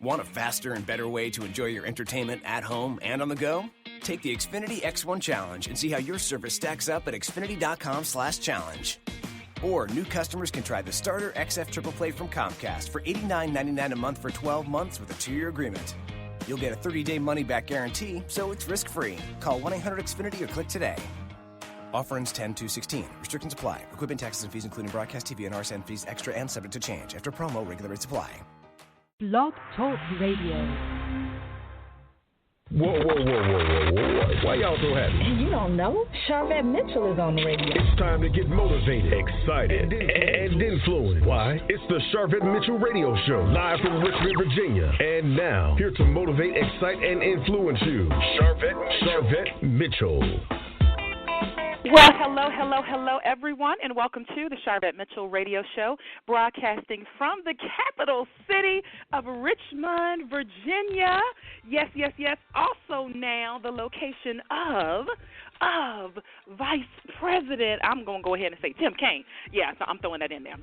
Want a faster and better way to enjoy your entertainment at home and on the go? Take the Xfinity X1 Challenge and see how your service stacks up at Xfinity.com/challenge. Or new customers can try the starter XF Triple Play from Comcast for $89.99 a month for 12 months with a 2-year agreement. You'll get a 30-day money-back guarantee, so it's risk-free. Call 1-800-XFINITY or click today. Offer ends 10/2/16. Restrictions apply. Equipment, taxes, and fees including broadcast TV and RSN fees extra and subject to change. After promo, regular rates apply. Blog Talk Radio. Whoa. Why y'all so happy? You don't know? Sharvette Mitchell is on the radio. It's time to get motivated, excited, and influenced. Why? It's the Sharvette Mitchell Radio Show, live from Richmond, Virginia. And now, here to motivate, excite, and influence you, Sharvette Mitchell. Well, hello, everyone, and welcome to the Sharvette Mitchell Radio Show, broadcasting from the capital city of Richmond, Virginia. Yes. Also now the location of Vice President. I'm going to go ahead and say Tim Kaine. Yeah, so I'm throwing that in there.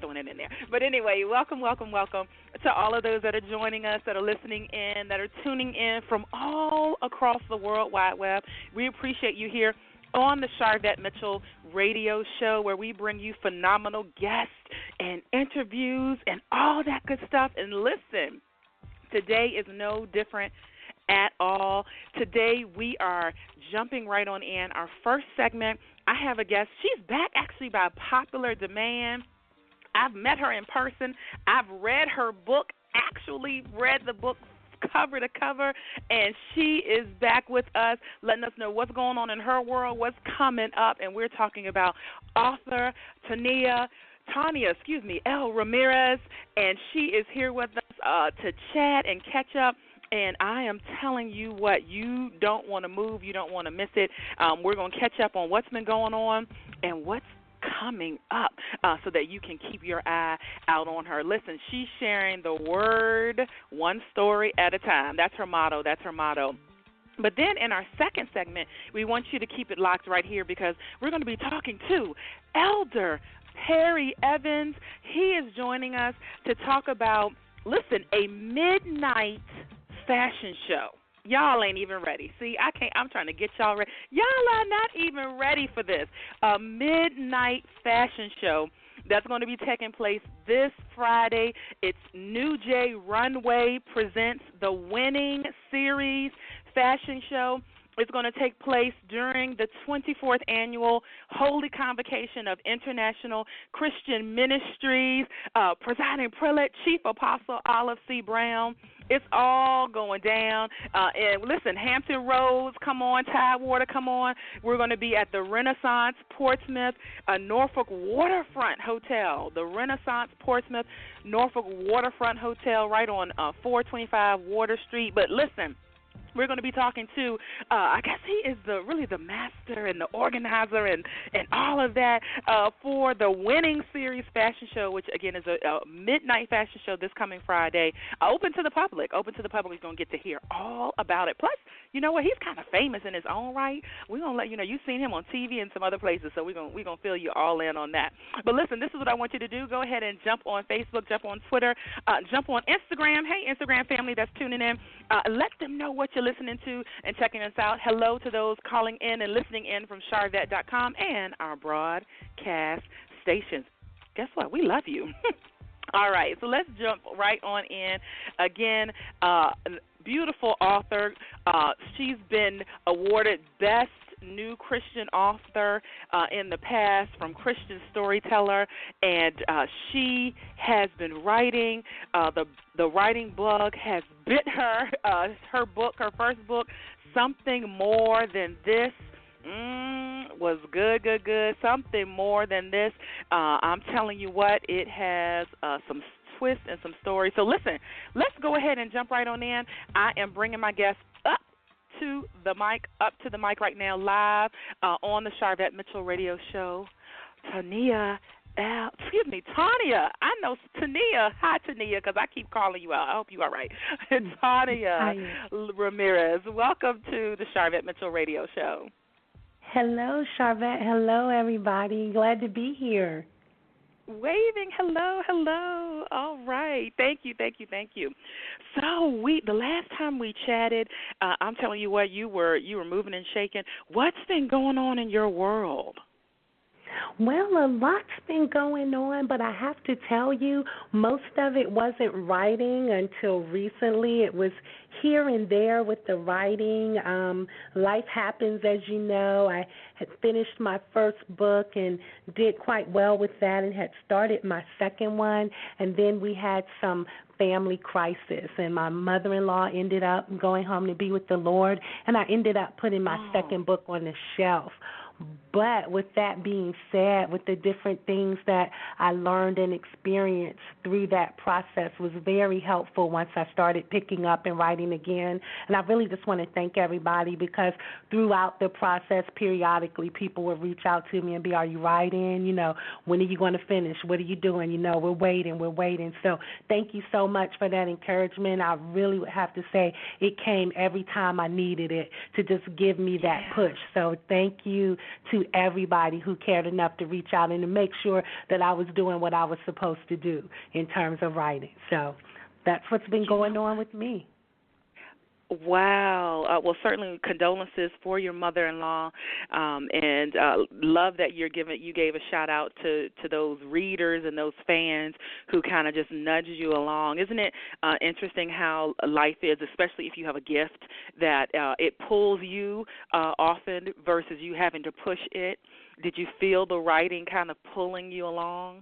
But anyway, welcome to all of those that are joining us, that are listening in, that are tuning in from all across the World Wide Web. We appreciate you here on the Sharvette Mitchell Radio Show, where we bring you phenomenal guests and interviews and all that good stuff. And listen, today is no different at all. Today we are jumping right on in. Our first segment, I have a guest. She's back actually by popular demand. I've met her in person. I've read her book, actually read the book cover to cover, and she is back with us, letting us know what's going on in her world, what's coming up, and we're talking about author tawnia-l-Ramirez, and she is here with us to chat and catch up. And I am telling you what, you don't want to move, you don't want to miss it. We're going to catch up on what's been going on and what's coming up so that you can keep your eye out on her. Listen, she's sharing the word one story at a time. That's her motto. But then in our second segment, we want you to keep it locked right here, because we're going to be talking to Elder Perry Evans. He is joining us to talk about, listen, a midnight fashion show. Y'all ain't even ready. See, I'm trying to get y'all ready. Y'all are not even ready for this. A midnight fashion show that's going to be taking place this Friday. It's New J Runway presents the Winning Series fashion show. It's going to take place during the 24th Annual Holy Convocation of International Christian Ministries. Presiding Prelate, Chief Apostle Olive C. Brown. It's all going down. And listen, Hampton Roads, come on. Tidewater, come on. We're going to be at the Renaissance Portsmouth, Norfolk Waterfront Hotel. The Renaissance Portsmouth, Norfolk Waterfront Hotel, right on 425 Water Street. But listen, we're going to be talking to, I guess he is really the master and the organizer and all of that for the Winning Series fashion show, which, again, is a midnight fashion show this coming Friday. Open to the public. You're going to get to hear all about it. Plus, you know what? He's kind of famous in his own right. We're going to let you know. You've seen him on TV and some other places, so we're going to fill you all in on that. But listen, this is what I want you to do. Go ahead and jump on Facebook, jump on Twitter, jump on Instagram. Hey, Instagram family that's tuning in. Let them know what you're listening to and checking us out. Hello to those calling in and listening in from Sharvette.com and our broadcast stations. Guess what? We love you. All right, so let's jump right on in. Again, beautiful author. She's been awarded Best New Christian Author in the past from Christian Storyteller, and she has been writing. The writing bug has bit her. Her book, her first book, Something More Than This, was good. Something More Than This. I'm telling you what, it has some twists and some stories. So listen, let's go ahead and jump right on in. I am bringing my guest up to the mic right now, live on the Sharvette Mitchell Radio Show. Tawnia. I know Tawnia. Hi, Tawnia, because I keep calling you out. I hope you're all right. Tawnia-l-Ramirez. Welcome to the Sharvette Mitchell Radio Show. Hello, Sharvette. Hello, everybody. Glad to be here. Waving, hello, hello. All right, thank you. So the last time we chatted, I'm telling you what, you were moving and shaking. What's been going on in your world? Well, a lot's been going on, but I have to tell you, most of it wasn't writing until recently. It was here and there with the writing. Life happens, as you know. I had finished my first book and did quite well with that and had started my second one, and then we had some family crisis, and my mother-in-law ended up going home to be with the Lord, and I ended up putting my second book on the shelf. But with that being said, with the different things that I learned and experienced through that process was very helpful once I started picking up and writing again. And I really just want to thank everybody because throughout the process, periodically, people would reach out to me and be, are you writing? You know, when are you going to finish? What are you doing? You know, we're waiting. So thank you so much for that encouragement. I really would have to say it came every time I needed it to just give me that push. So thank you to everybody who cared enough to reach out and to make sure that I was doing what I was supposed to do in terms of writing. So that's what's been going on with me. Wow. Well, certainly condolences for your mother-in-law, and love that you gave a shout-out to those readers and those fans who kind of just nudged you along. Isn't it interesting how life is, especially if you have a gift, that it pulls you often versus you having to push it? Did you feel the writing kind of pulling you along?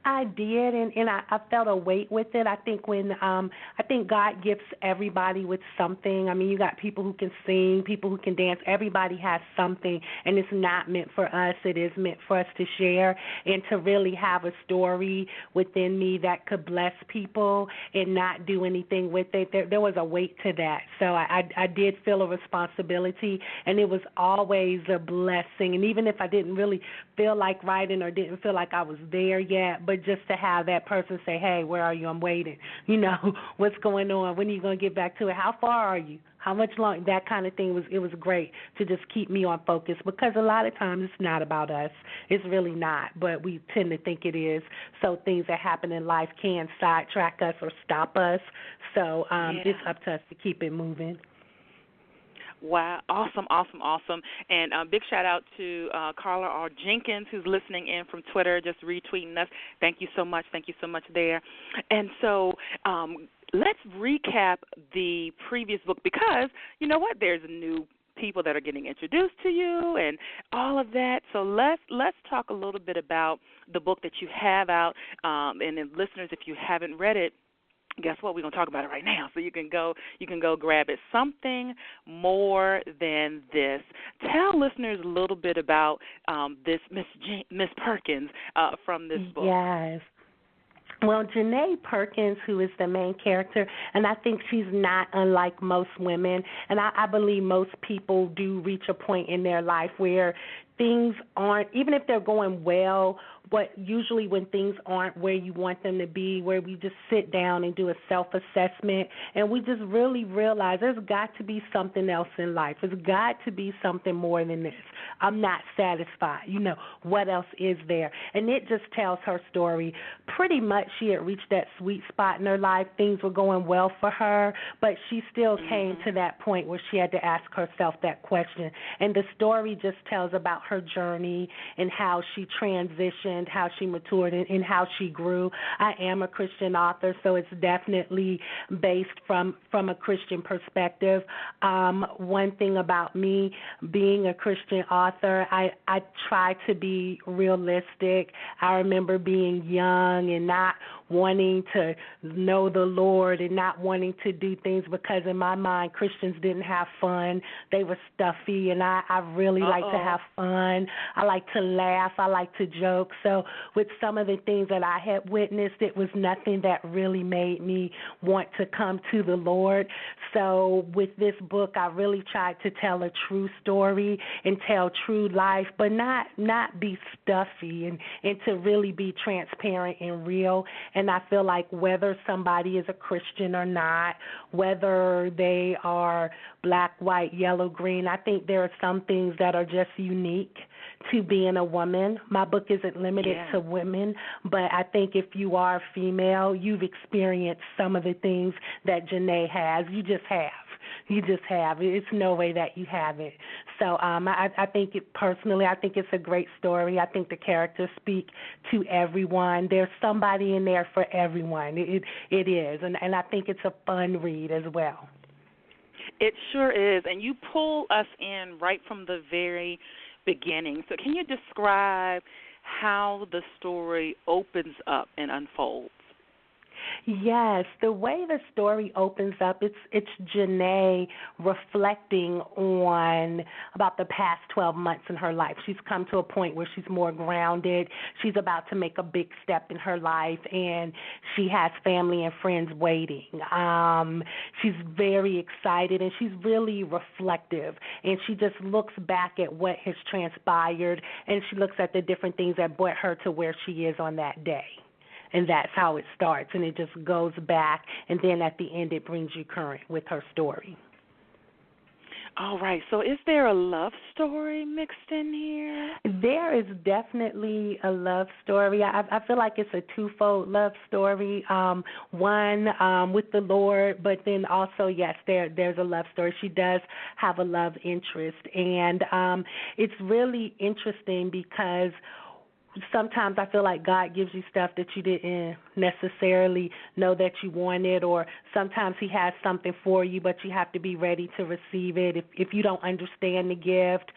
I did, and I felt a weight with it. I think I think God gifts everybody with something. I mean, you got people who can sing, people who can dance. Everybody has something, and it's not meant for us. It is meant for us to share and to really have a story within me that could bless people and not do anything with it. There was a weight to that, so I did feel a responsibility, and it was always a blessing. And even if I didn't really feel like writing or didn't feel like I was there yet, but just to have that person say, hey, where are you? I'm waiting. You know, what's going on? When are you going to get back to it? How far are you? How much longer? That kind of thing, it was great to just keep me on focus because a lot of times it's not about us. It's really not, but we tend to think it is. So things that happen in life can sidetrack us or stop us. So it's up to us to keep it moving. Wow, awesome. And big shout-out to Carla R. Jenkins, who's listening in from Twitter, just retweeting us. Thank you so much there. And so let's recap the previous book because, you know what, there's new people that are getting introduced to you and all of that. So let's talk a little bit about the book that you have out. And then listeners, if you haven't read it, guess what? We're going to talk about it right now, so you can go grab it. Something More Than This. Tell listeners a little bit about this Miss Perkins from this book. Yes. Well, Janae Perkins, who is the main character, and I think she's not unlike most women, and I believe most people do reach a point in their life where things aren't, even if they're going well, but usually when things aren't where you want them to be, where we just sit down and do a self-assessment and we just really realize there's got to be something else in life. There's got to be something more than this. I'm not satisfied. You know, what else is there? And it just tells her story. Pretty much she had reached that sweet spot in her life. Things were going well for her, but she still came to that point where she had to ask herself that question. And the story just tells about her journey and how she transitioned, how she matured, and how she grew. I am a Christian author, so it's definitely based from a Christian perspective. One thing about me being a Christian author, I try to be realistic. I remember being young and not wanting to know the Lord and not wanting to do things because in my mind Christians didn't have fun. They were stuffy, and I really like to have fun. I like to laugh. I like to joke. So with some of the things that I had witnessed, it was nothing that really made me want to come to the Lord. So with this book, I really tried to tell a true story and tell true life, but not be stuffy and to really be transparent and real. And I feel like whether somebody is a Christian or not, whether they are black, white, yellow, green, I think there are some things that are just unique to being a woman. My book isn't limited to women, but I think if you are female, you've experienced some of the things that Janae has. You just have. You just have. It's no way that you haven't. So I think personally, I think it's a great story. I think the characters speak to everyone. There's somebody in there for everyone. It is, and I think it's a fun read as well. It sure is, and you pull us in right from the very beginning. So can you describe how the story opens up and unfolds? Yes, the way the story opens up, it's Janae reflecting on about the past 12 months in her life. She's come to a point where she's more grounded. She's about to make a big step in her life, and she has family and friends waiting. She's very excited, and she's really reflective, and she just looks back at what has transpired, and she looks at the different things that brought her to where she is on that day. And that's how it starts, and it just goes back, and then at the end it brings you current with her story. All right, so is there a love story mixed in here? There is definitely a love story. I feel like it's a twofold love story, one with the Lord, but then also, yes, there's a love story. She does have a love interest, and it's really interesting because sometimes I feel like God gives you stuff that you didn't necessarily know that you wanted, or sometimes he has something for you, but you have to be ready to receive it. If you don't understand the gift,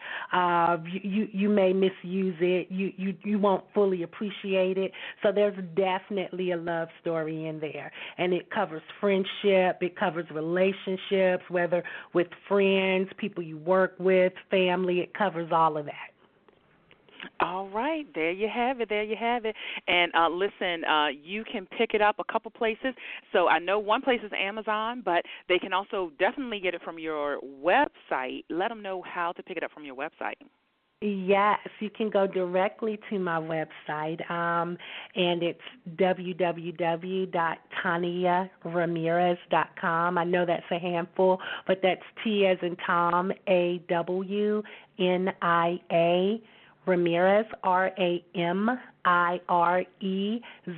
you may misuse it. You won't fully appreciate it. So there's definitely a love story in there, and it covers friendship. It covers relationships, whether with friends, people you work with, family. It covers all of that. All right, there you have it. And listen, you can pick it up a couple places. So I know one place is Amazon, but they can also definitely get it from your website. Let them know how to pick it up from your website. Yes, you can go directly to my website, and it's www.tawnia-l-ramirez.com. I know that's a handful, but that's T as in Tom, AWNIA, Ramirez, RAMIREZ,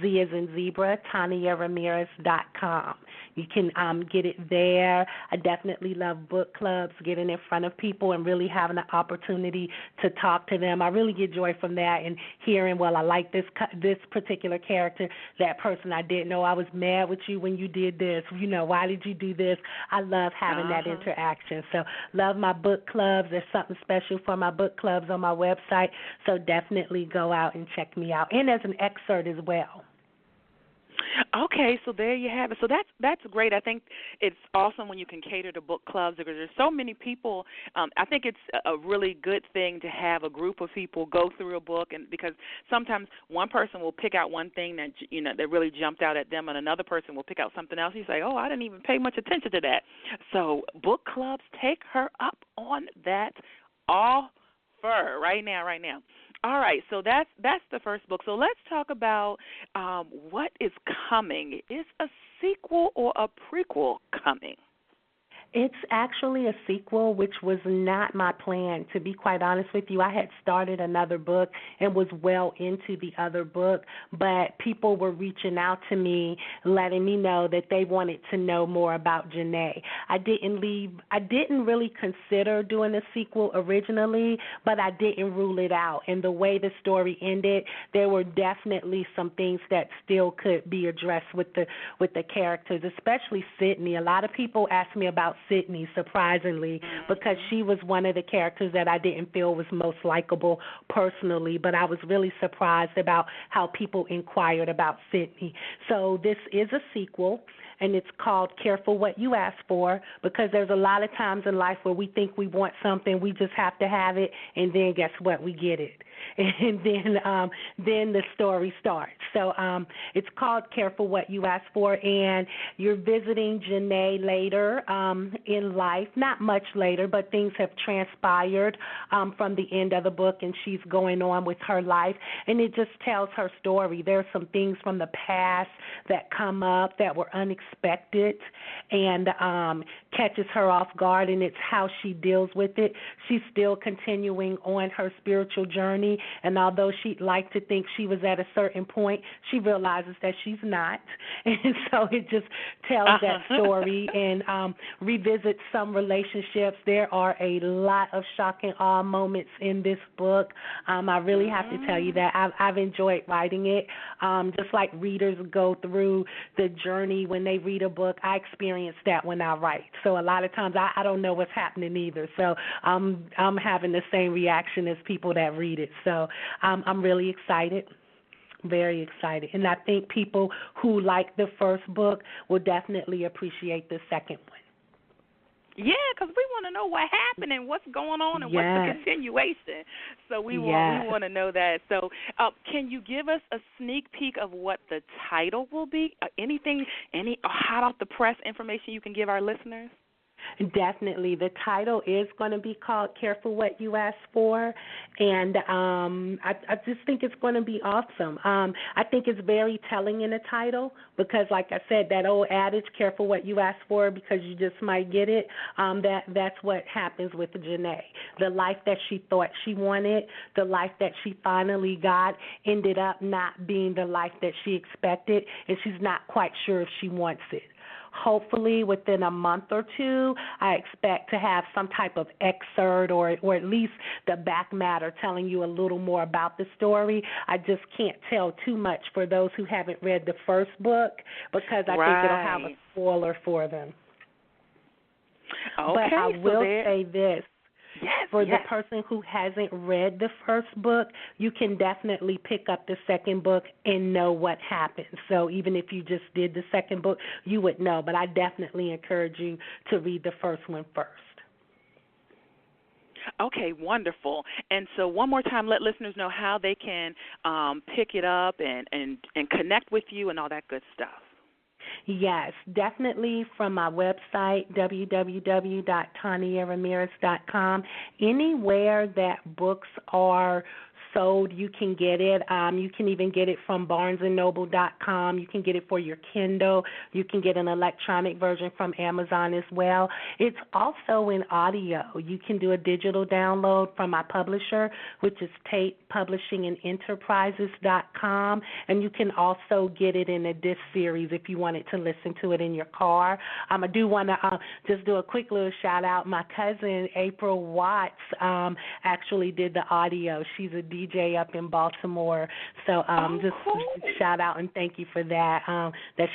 Z as in zebra, tawnia-l-ramirez.com. You can get it there. I definitely love book clubs, getting in front of people and really having the opportunity to talk to them. I really get joy from that and hearing, well, I like this particular character, that person I didn't know. I was mad with you when you did this. You know, why did you do this? I love having that interaction. So love my book clubs. There's something special for my book clubs on my website, so definitely go out and check me out. And there's an excerpt as well. Okay, so there you have it. So that's great. I think it's awesome when you can cater to book clubs because there's so many people. I think it's a really good thing to have a group of people go through a book, and because sometimes one person will pick out one thing that that really jumped out at them, and another person will pick out something else. You say, "Oh, I didn't even pay much attention to that." So book clubs, take her up on that offer right now. All right, so that's the first book. So let's talk about what is coming. Is a sequel or a prequel coming? It's actually a sequel, which was not my plan, to be quite honest with you. I had started another book and was well into the other book, but people were reaching out to me, letting me know that they wanted to know more about Janae. I didn't really consider doing a sequel originally, but I didn't rule it out. And the way the story ended, there were definitely some things that still could be addressed with the characters, especially Sydney. A lot of people ask me about Sydney, surprisingly, because she was one of the characters that I didn't feel was most likable personally, but I was really surprised about how people inquired about Sydney. So this is a sequel, and it's called Careful What You Ask For, because there's a lot of times in life where we think we want something, we just have to have it, and then guess what? We get it. And then the story starts. So it's called Careful What You Ask For, and you're visiting Janae later in life, not much later, but things have transpired from the end of the book, and she's going on with her life, and it just tells her story. There are some things from the past that come up that were unexpected and catches her off guard, and it's how she deals with it. She's still continuing on her spiritual journey, and although she'd like to think she was at a certain point, she realizes that she's not. And so it just tells that story and revisits some relationships. There are a lot of shock and awe moments in this book. I really have to tell you that I've enjoyed writing it. Just like readers go through the journey when they read a book, I experience that when I write. So a lot of times I don't know what's happening either. So I'm having the same reaction as people that read it. So I'm really excited, very excited. And I think people who like the first book will definitely appreciate the second one. Yeah, because we want to know what happened and what's going on and what's the continuation. So we want to know that. So can you give us a sneak peek of what the title will be? Any hot off the press information you can give our listeners? Definitely. The title is going to be called Careful What You Ask For, and I just think it's going to be awesome. I think it's very telling in the title because, like I said, that old adage, careful what you ask for because you just might get it, that's what happens with Janae. The life that she thought she wanted, the life that she finally got, ended up not being the life that she expected, and she's not quite sure if she wants it. Hopefully within a month or two, I expect to have some type of excerpt or at least the back matter telling you a little more about the story. I just can't tell too much for those who haven't read the first book because I think it'll have a spoiler for them. Okay, but I will say this. For the Yes. person who hasn't read the first book, you can definitely pick up the second book and know what happens. So even if you just did the second book, you would know. But I definitely encourage you to read the first one first. Okay, wonderful. And so one more time, let listeners know how they can pick it up and connect with you and all that good stuff. Yes, definitely from my website, www.tawnia-ramirez.com. Anywhere that books are sold, you can get it. You can even get it from barnesandnoble.com. You can get it for your Kindle. You can get an electronic version from Amazon as well. It's also in audio. You can do a digital download from my publisher, which is Tate Publishing and Enterprises.com, and you can also get it in a disc series if you wanted to listen to it in your car. I do want to just do a quick little shout-out. My cousin, April Watts, actually did the audio. She's a DJ up in Baltimore. So cool. shout out and thank you for that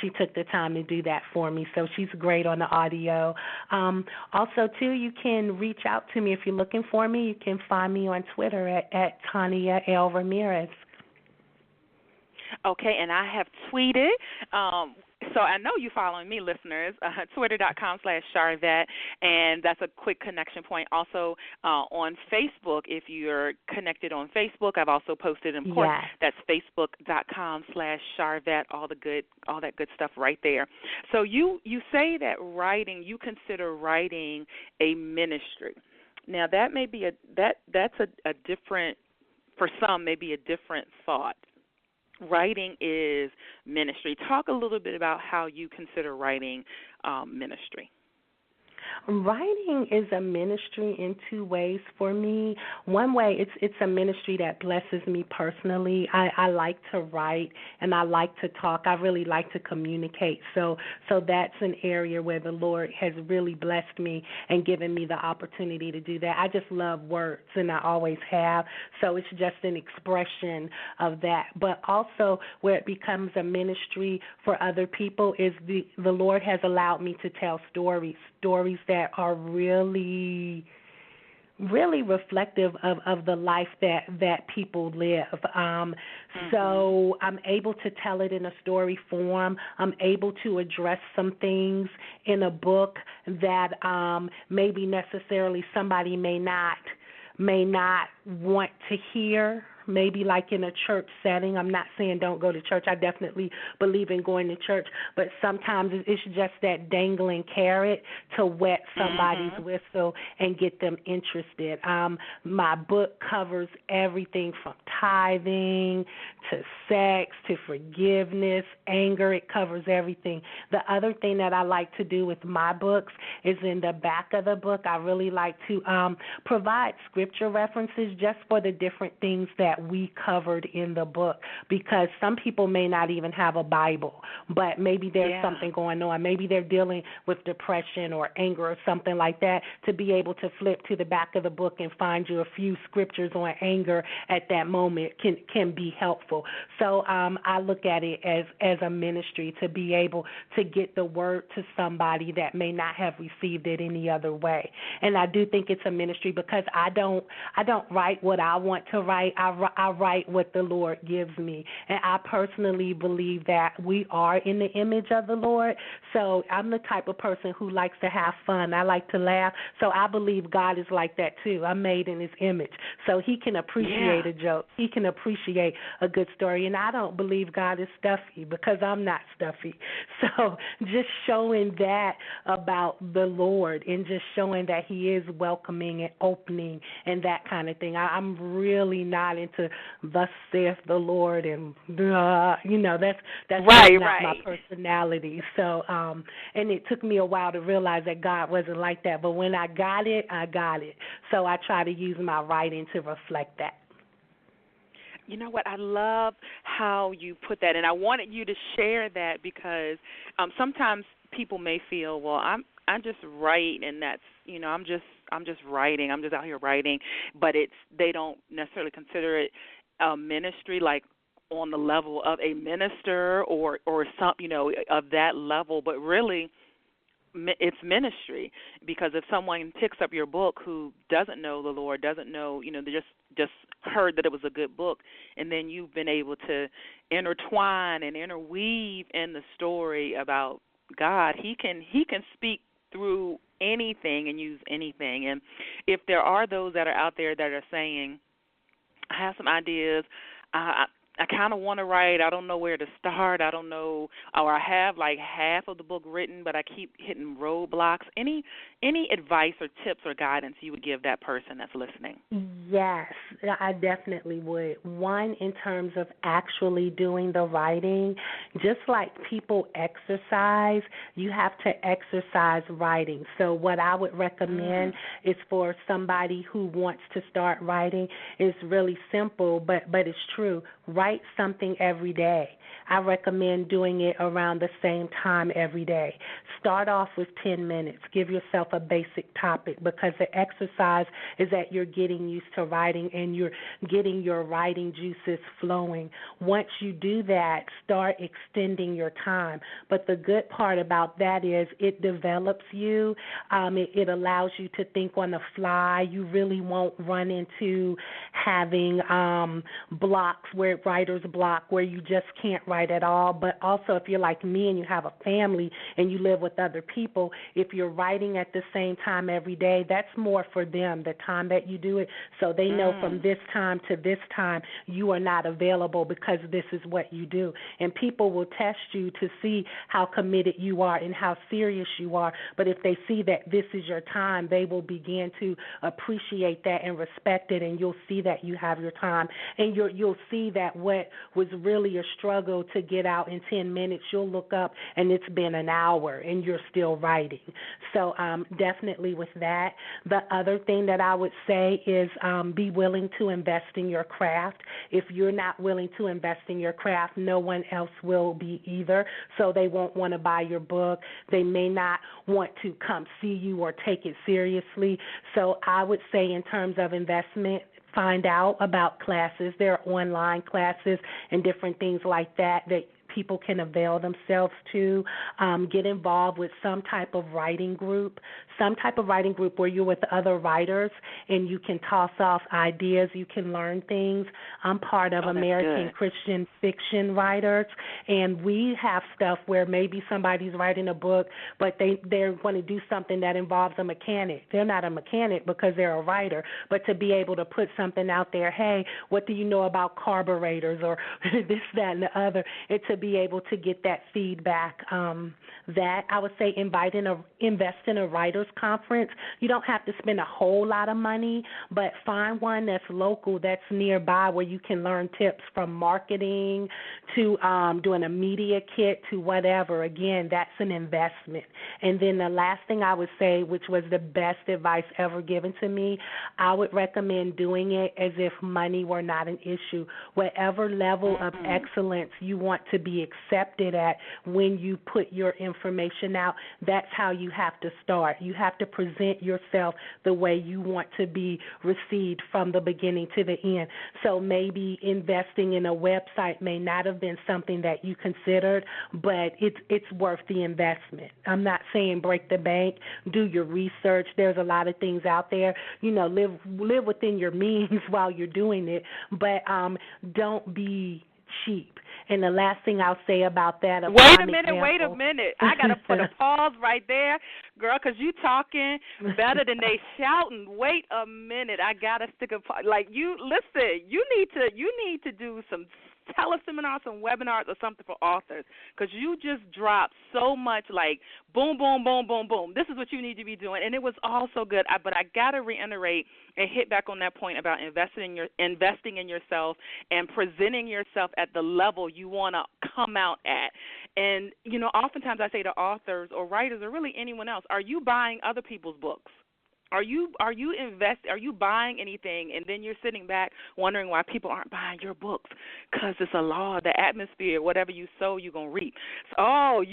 she took the time to do that for me. So she's great on the audio. Also, too, you can reach out to me if you're looking for me. You can find me on Twitter at tawnia-l-ramirez. Okay, and I have tweeted. So I know you following me, listeners, twitter.com/Sharvette, and that's a quick connection point. Also on Facebook, if you're connected on Facebook, I've also posted, of course, that's facebook.com/Sharvette, all that good stuff right there. So you say that you consider writing a ministry. Now that may be that's a different, for some, maybe a different thought. Writing is ministry. Talk a little bit about how you consider writing ministry. Writing is a ministry in two ways for me. One way, it's a ministry that blesses me personally. I like to write and I like to talk. I really like to communicate. So that's an area where the Lord has really blessed me and given me the opportunity to do that. I just love words, and I always have. So it's just an expression of that. But also where it becomes a ministry for other people is the Lord has allowed me to tell stories that are really, really reflective of the life that people live. So I'm able to tell it in a story form. I'm able to address some things in a book that maybe necessarily somebody may not want to hear, maybe like in a church setting. I'm not saying don't go to church. I definitely believe in going to church, but sometimes it's just that dangling carrot to wet somebody's whistle and get them interested. My book covers everything from tithing to sex to forgiveness, anger. It covers everything. The other thing that I like to do with my books is in the back of the book, I really like to provide scripture references just for the different things that we covered in the book, because some people may not even have a Bible, but maybe there's something going on. Maybe they're dealing with depression or anger or something like that. To be able to flip to the back of the book and find you a few scriptures on anger at that moment can be helpful. So I look at it as a ministry to be able to get the word to somebody that may not have received it any other way. And I do think it's a ministry because I don't write what I want to write. I write what the Lord gives me. And I personally believe that we are in the image of the Lord. So I'm the type of person who likes to have fun. I like to laugh. So I believe God is like that too. I'm made in his image. So he can appreciate a joke. He can appreciate a good story. And I don't believe God is stuffy because I'm not stuffy. So just showing that about the Lord and just showing that he is welcoming and opening and that kind of thing. I'm really not into thus saith the Lord and that's not my personality. So and it took me a while to realize that God wasn't like that. But when I got it, I got it. So I try to use my writing to reflect that. You know what? I love how you put that, and I wanted you to share that because sometimes people may feel, well, I just write, and that's I'm just writing. I'm just out here writing, but they don't necessarily consider it a ministry, like on the level of a minister or some of that level, but really it's ministry, because if someone picks up your book who doesn't know the Lord, doesn't know, they just heard that it was a good book, and then you've been able to intertwine and interweave in the story about God, he can speak through anything and use anything. And if there are those that are out there that are saying, I have some ideas, I kind of want to write, I don't know where to start, I don't know, or I have like half of the book written, but I keep hitting roadblocks. Any advice or tips or guidance you would give that person that's listening? Yes, I definitely would. One, in terms of actually doing the writing, just like people exercise, you have to exercise writing. So what I would recommend is for somebody who wants to start writing, is really simple, but it's true. Write something every day. I recommend doing it around the same time every day. Start off with 10 minutes. Give yourself a basic topic, because the exercise is that you're getting used to writing and you're getting your writing juices flowing. Once you do that, start extending your time. But the good part about that is it develops you. It allows you to think on the fly. You really won't run into having blocks, where writer's block, where you just can't write at all. But also, if you're like me and you have a family and you live with other people, if you're writing at the same time every day, that's more for them, the time that you do it, so they know from this time to this time you are not available because this is what you do. And people will test you to see how committed you are and how serious you are. But if they see that this is your time, they will begin to appreciate that and respect it, and you'll see that you have your time. And you'll see that what was really a struggle to get out in 10 minutes, you'll look up and it's been an hour and you're still writing. So definitely with that. The other thing that I would say is be willing to invest in your craft. If you're not willing to invest in your craft, no one else will be either. So they won't want to buy your book. They may not want to come see you or take it seriously. So I would say, in terms of investment, find out about classes. There are online classes and different things like that people can avail themselves to. Get involved with some type of writing group where you're with other writers and you can toss off ideas, you can learn things. I'm part of American Christian Fiction Writers, and we have stuff where maybe somebody's writing a book, but they're going to do something that involves a mechanic. They're not a mechanic because they're a writer, but to be able to put something out there, hey, what do you know about carburetors or this, that, and the other, and to be able to get that feedback. That I would say invest in a writers conference. You don't have to spend a whole lot of money, but find one that's local, that's nearby, where you can learn tips from marketing to doing a media kit to whatever. Again, that's an investment. And then the last thing I would say, which was the best advice ever given to me, I would recommend doing it as if money were not an issue. Whatever level of excellence you want to be accepted at when you put your information out, that's how you have to start. You have to present yourself the way you want to be received from the beginning to the end. So maybe investing in a website may not have been something that you considered, but it's worth the investment. I'm not saying break the bank. Do your research. There's a lot of things out there. Live within your means while you're doing it, but don't be cheap. And the last thing I'll say about that. Wait a minute. I got to put a pause right there, girl, because you talking better than they shouting. Wait a minute. I got to stick a pause. Like, listen, you need to do some teleseminars, some webinars or something for authors, because you just dropped so much, like, boom, boom, boom, boom, boom. This is what you need to be doing, and it was all so good. But I got to reiterate and hit back on that point about investing in yourself and presenting yourself at the level you want to come out at. And, oftentimes I say to authors or writers or really anyone else, are you buying other people's books? Are you buying anything, and then you're sitting back wondering why people aren't buying your books? Because it's a law, the atmosphere, whatever you sow, you're going to reap. So,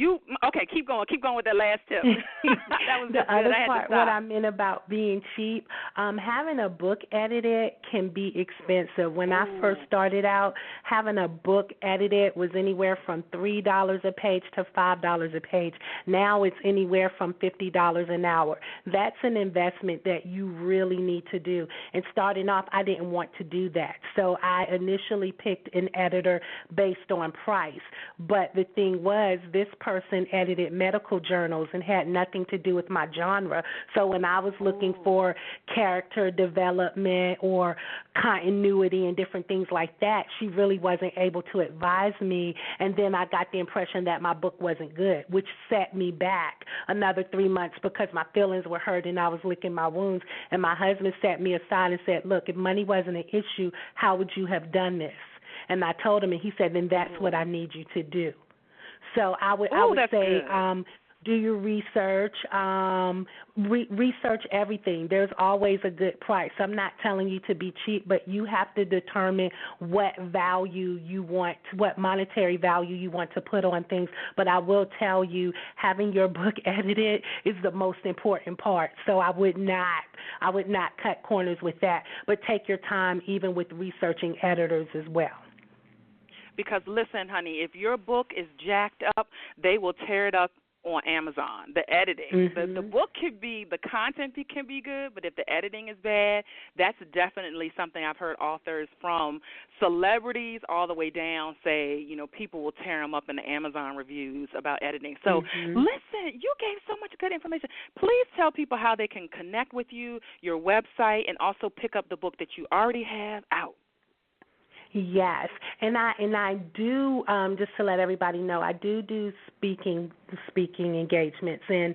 okay, keep going with that last tip. That was the other part, what I meant about being cheap, having a book edited can be expensive. When I first started out, having a book edited was anywhere from $3 a page to $5 a page. Now it's anywhere from $50 an hour. That's an investment that you really need to do. And starting off, I didn't want to do that. So I initially picked an editor based on price. But the thing was, this person edited medical journals and had nothing to do with my genre. So when I was looking for character development or continuity and different things like that, she really wasn't able to advise me. And then I got the impression that my book wasn't good, which set me back another 3 months because my feelings were hurt and I was licking my wounds. And my husband sat me aside and said, look, if money wasn't an issue, how would you have done this? And I told him, and he said, then that's what I need you to do. So I would say do your research, research everything. There's always a good price. I'm not telling you to be cheap, but you have to determine what value you want, what monetary value you want to put on things. But I will tell you, having your book edited is the most important part. So I would not cut corners with that, but take your time even with researching editors as well. Because listen, honey, if your book is jacked up, they will tear it up on Amazon, the editing. The book could be, the content can be good, but if the editing is bad, that's definitely something I've heard authors from celebrities all the way down say, people will tear them up in the Amazon reviews about editing. So listen, you gave so much good information. Please tell people how they can connect with you, your website, and also pick up the book that you already have out. Yes, and I do, just to let everybody know, I do speaking engagements, and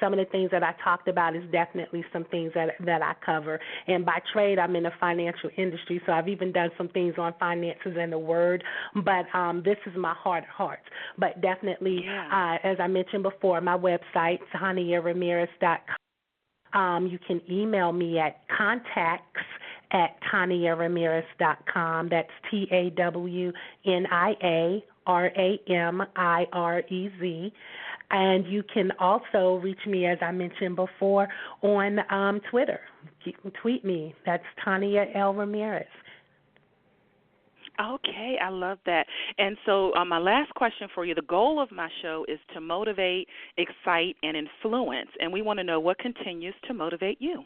some of the things that I talked about is definitely some things that I cover. And by trade, I'm in the financial industry, so I've even done some things on finances and the word, but this is my heart of hearts. But definitely, as I mentioned before, my website, tawnia-l-ramirez.com. You can email me at contacts@tawnia-ramirez.com. That's TAWNIA-RAMIREZ. And you can also reach me, as I mentioned before, on Twitter. Tweet me. That's Tawnia-l-Ramirez. Okay, I love that. And so my last question for you, the goal of my show is to motivate, excite, and influence. And we want to know what continues to motivate you.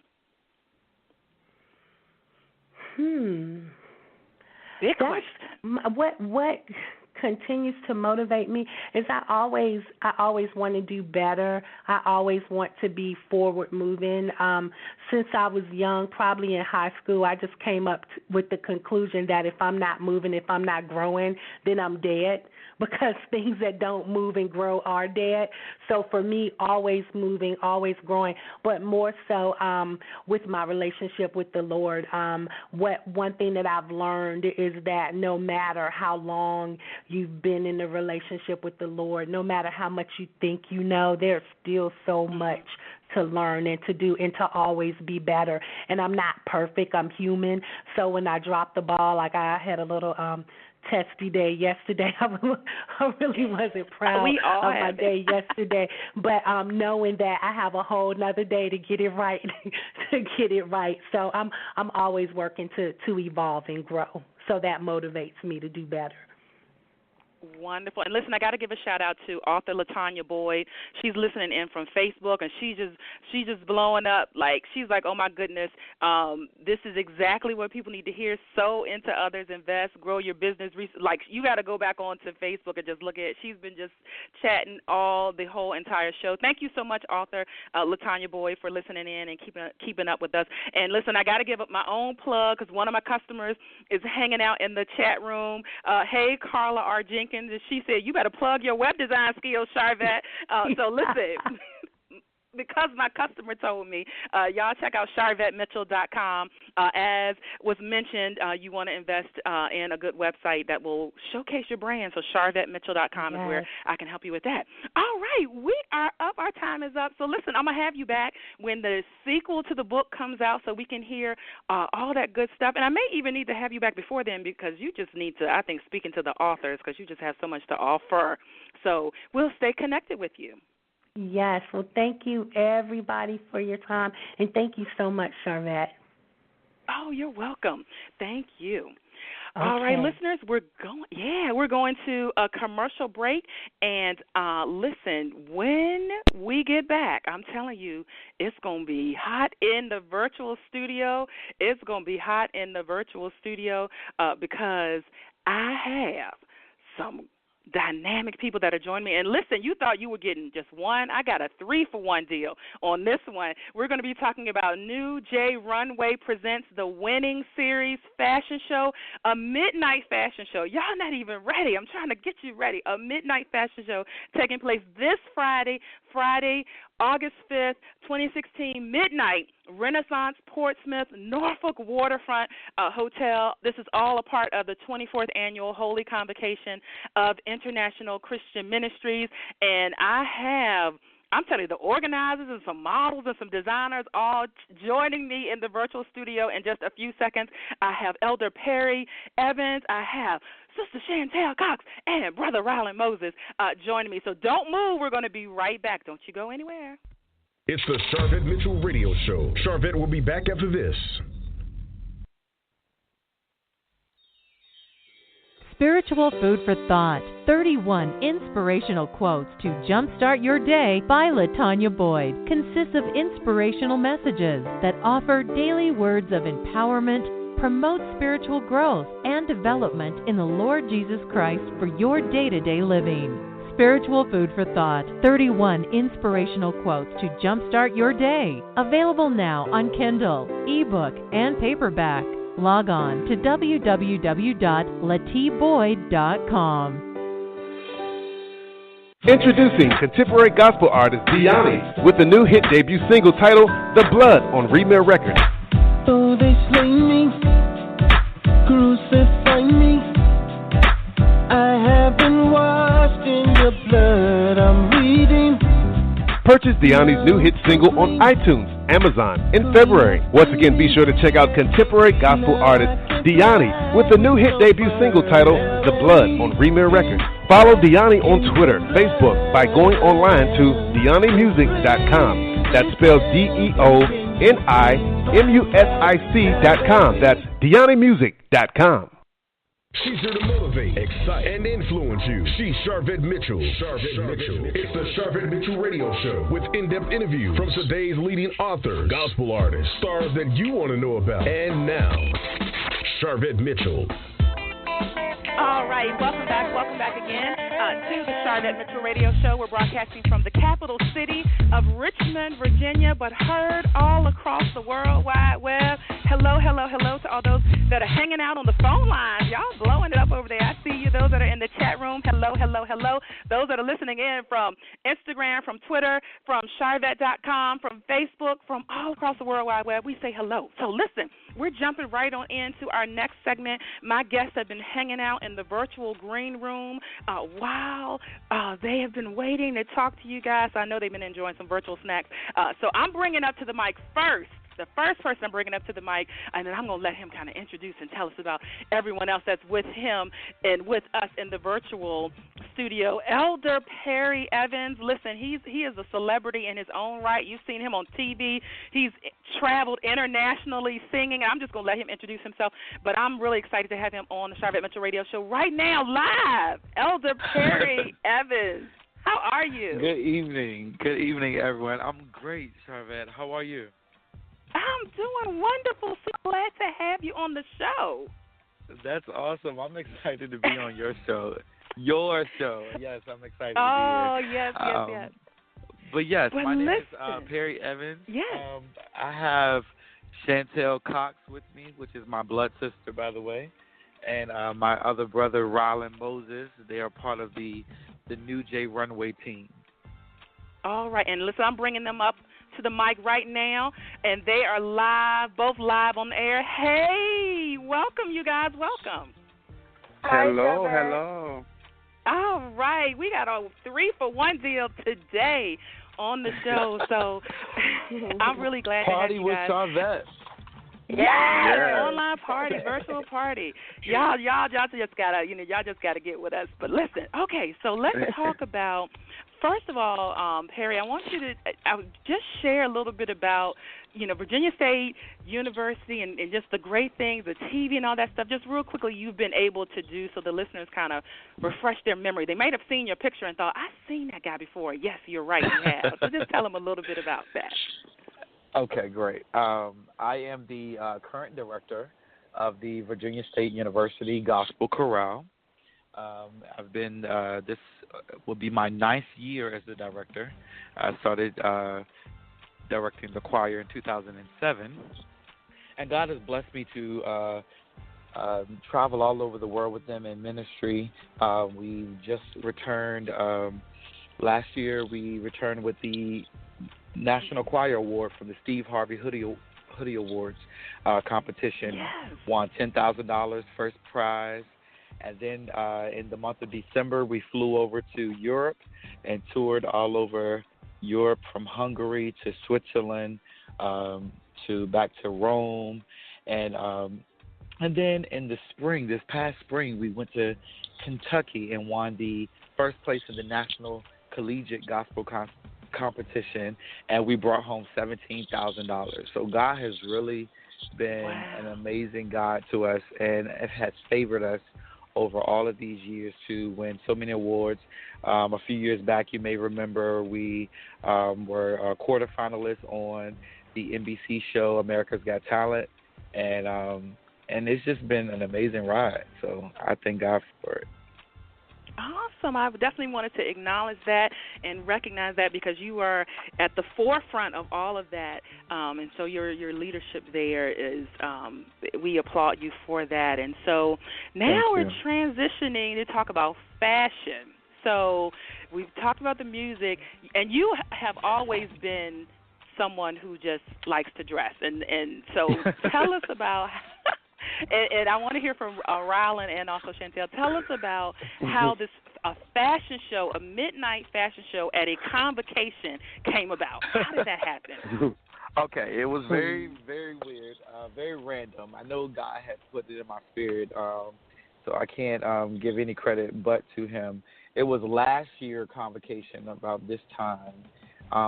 Big question. What continues to motivate me is I always want to do better. I always want to be forward moving. Since I was young, probably in high school, I just came up with the conclusion that if I'm not moving, if I'm not growing, then I'm dead, because things that don't move and grow are dead. So for me, always moving, always growing, but more so with my relationship with the Lord. One thing that I've learned is that no matter how long you've been in a relationship with the Lord, no matter how much you think you know, there's still so much to learn and to do and to always be better. And I'm not perfect. I'm human. So when I drop the ball, like I had a little testy day yesterday, I really wasn't proud of my day yesterday. But knowing that I have a whole another day to get it right, So I'm always working to evolve and grow. So that motivates me to do better. Wonderful. And listen, I got to give a shout out to author LaTanya Boyd. She's listening in from Facebook, and she's just blowing up. Like, she's like, oh my goodness, this is exactly what people need to hear. Sow into others, invest, grow your business. Like, you got to go back onto Facebook and just look at it. She's been just chatting the whole entire show. Thank you so much, author LaTanya Boyd, for listening in and keeping up with us. And listen, I got to give up my own plug because one of my customers is hanging out in the chat room. Hey, Carla R. Jenkins. And she said, you better plug your web design skills, Sharvette. So listen, because my customer told me, y'all check out SharvetteMitchell.com. As was mentioned, you want to invest in a good website that will showcase your brand. So SharvetteMitchell.com is where I can help you with that. All right, we are up. Our time is up. So listen, I'm going to have you back when the sequel to the book comes out so we can hear all that good stuff. And I may even need to have you back before then because you just need to, I think, speaking to the authors because you just have so much to offer. So we'll stay connected with you. Yes. Well, thank you, everybody, for your time. And thank you so much, Sharvette. Oh, you're welcome. Thank you. Okay. All right, listeners, we're going to a commercial break. And listen, when we get back, I'm telling you, it's going to be hot in the virtual studio. It's going to be hot in the virtual studio because I have some dynamic people that are joining me. And listen, you thought you were getting just one. I got a 3-for-1 deal on this one. We're going to be talking about New J Runway presents the Winning Series fashion show, a midnight fashion show. Y'all not even ready. I'm trying to get you ready. A midnight fashion show taking place this Friday, August 5th, 2016, midnight, Renaissance Portsmouth, Norfolk Waterfront Hotel. This is all a part of the 24th Annual Holy Convocation of International Christian Ministries. And I'm telling you, the organizers and some models and some designers all joining me in the virtual studio in just a few seconds. I have Elder Perry Evans. I have Sister Chantel Cox and Brother Ryland Moses joining me. So don't move. We're going to be right back. Don't you go anywhere. It's the Sharvette Mitchell Radio Show. Sharvette will be back after this. Spiritual Food for Thought, 31 inspirational quotes to jumpstart your day by LaTanya Boyd, consists of inspirational messages that offer daily words of empowerment, promote spiritual growth and development in the Lord Jesus Christ for your day-to-day living. Spiritual Food for Thought, 31 inspirational quotes to jumpstart your day. Available now on Kindle, ebook, and paperback. Log on to www.latboyd.com. Introducing contemporary gospel artist Diani with the new hit debut single titled The Blood on Remare Records. Though they slay me, crucify me, I have been washed in your blood. I'm reading. Purchase Diani's new hit single on iTunes, Amazon in February. Once again, be sure to check out contemporary gospel artist Diani with the new hit debut single titled The Blood on Remare Records. Follow Diani on Twitter, Facebook by going online to DianiMusic.com. That's spelled DeoniMusic.com. That's DianiMusic.com. She's here to motivate, excite, and influence you. She's Sharvette Mitchell. It's the Sharvette Mitchell Radio Show with in-depth interviews from today's leading authors, gospel artists, stars that you want to know about. And now, Sharvette Mitchell. All right, welcome back again to the Sharvette Mitchell Radio Show. We're broadcasting from the capital city of Richmond, Virginia, but heard all across the World Wide Web. Hello to all those that are hanging out on the phone lines. Y'all blowing it up over there. I see you. Those that are in the chat room, hello. Those that are listening in from Instagram, from Twitter, from Sharvette.com, from Facebook, from all across the World Wide Web, we say hello. So listen, we're jumping right on into our next segment. My guests have been hanging out in the virtual green room while they have been waiting to talk to you guys. I know they've been enjoying some virtual snacks. So I'm bringing up to the mic first. The first person I'm bringing up to the mic, and then I'm going to let him kind of introduce and tell us about everyone else that's with him and with us in the virtual studio. Elder Perry Evans, listen, he is a celebrity in his own right. You've seen him on TV. He's traveled internationally singing. I'm just going to let him introduce himself, but I'm really excited to have him on the Sharvette Mitchell Radio Show right now, live. Elder Perry Evans, how are you? Good evening, everyone. I'm great, Sharvette. How are you? I'm doing wonderful. So glad to have you on the show. That's awesome. I'm excited to be on your show. Your show. Yes, I'm excited to be here. Oh, yes. But yes, my name is Perry Evans. Yes. I have Chantel Cox with me, which is my blood sister, by the way, and my other brother, Rylan Moses. They are part of the New J Runway team. All right, and listen, I'm bringing them up to the mic right now, and they are both live on the air. Hey, welcome, you guys, welcome. Hello. All right, we got a 3-for-1 deal today on the show, so I'm really glad to have you guys. Party with Sharvette. Yeah, online party, virtual party. Y'all just gotta get with us. But listen, okay, so let's talk about. First of all, Perry, I want you to just share a little bit about, Virginia State University and just the great things, the TV and all that stuff. Just real quickly, you've been able to do so the listeners kind of refresh their memory. They might have seen your picture and thought, I've seen that guy before. Yes, you're right, you have. So just tell them a little bit about that. Okay, great. I am the current director of the Virginia State University Gospel Chorale. I've been, this will be my 9th year as the director. I started directing the choir in 2007. And God has blessed me to travel all over the world with them in ministry. We just returned, last year we returned with the National Choir Award from the Steve Harvey Hoodie Awards competition. Yes. Won $10,000 first prize. And then in the month of December, we flew over to Europe and toured all over Europe, from Hungary to Switzerland to back to Rome. And then in the spring, this past spring, we went to Kentucky and won the first place in the National Collegiate Gospel competition, and we brought home $17,000. So God has really been an amazing God to us, and it has favored us over all of these years to win so many awards. A few years back, you may remember, we were quarterfinalists on the NBC show America's Got Talent, and it's just been an amazing ride. So I thank God for it. Awesome. I definitely wanted to acknowledge that and recognize that, because you are at the forefront of all of that. And so your leadership there is, we applaud you for that. And so now we're transitioning to talk about fashion. So we've talked about the music, and you have always been someone who just likes to dress. And so tell us about and I want to hear from Rylan and also Chantel. Tell us about how this fashion show, a midnight fashion show at a convocation came about. How did that happen? Okay, it was very, very weird, very random. I know God had put it in my spirit, so I can't give any credit but to him. It was last year convocation about this time.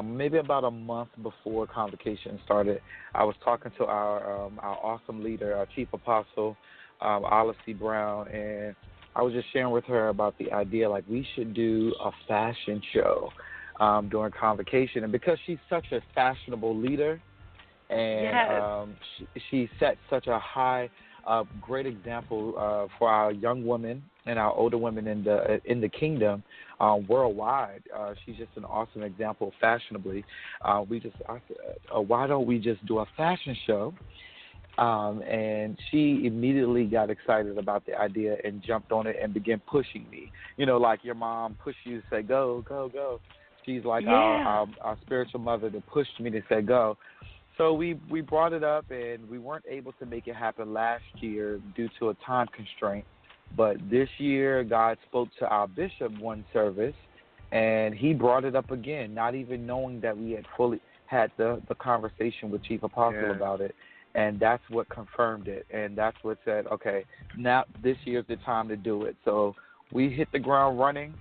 Maybe about a month before convocation started, I was talking to our awesome leader, our chief apostle, Olive C. Brown, and I was just sharing with her about the idea, like we should do a fashion show during convocation. And because she's such a fashionable leader, and she set such a high, great example for our young women and our older women in the kingdom worldwide. She's just an awesome example fashionably. I said, why don't we just do a fashion show? And she immediately got excited about the idea and jumped on it and began pushing me. You know, like your mom pushed you to say, go, go, go. She's like our spiritual mother that pushed me to say go. So we brought it up, and we weren't able to make it happen last year due to a time constraint. But this year, God spoke to our bishop one service, and he brought it up again, not even knowing that we had fully had the conversation with Chief Apostle about it. And that's what confirmed it, and that's what said, okay, now this year's the time to do it. So we hit the ground running.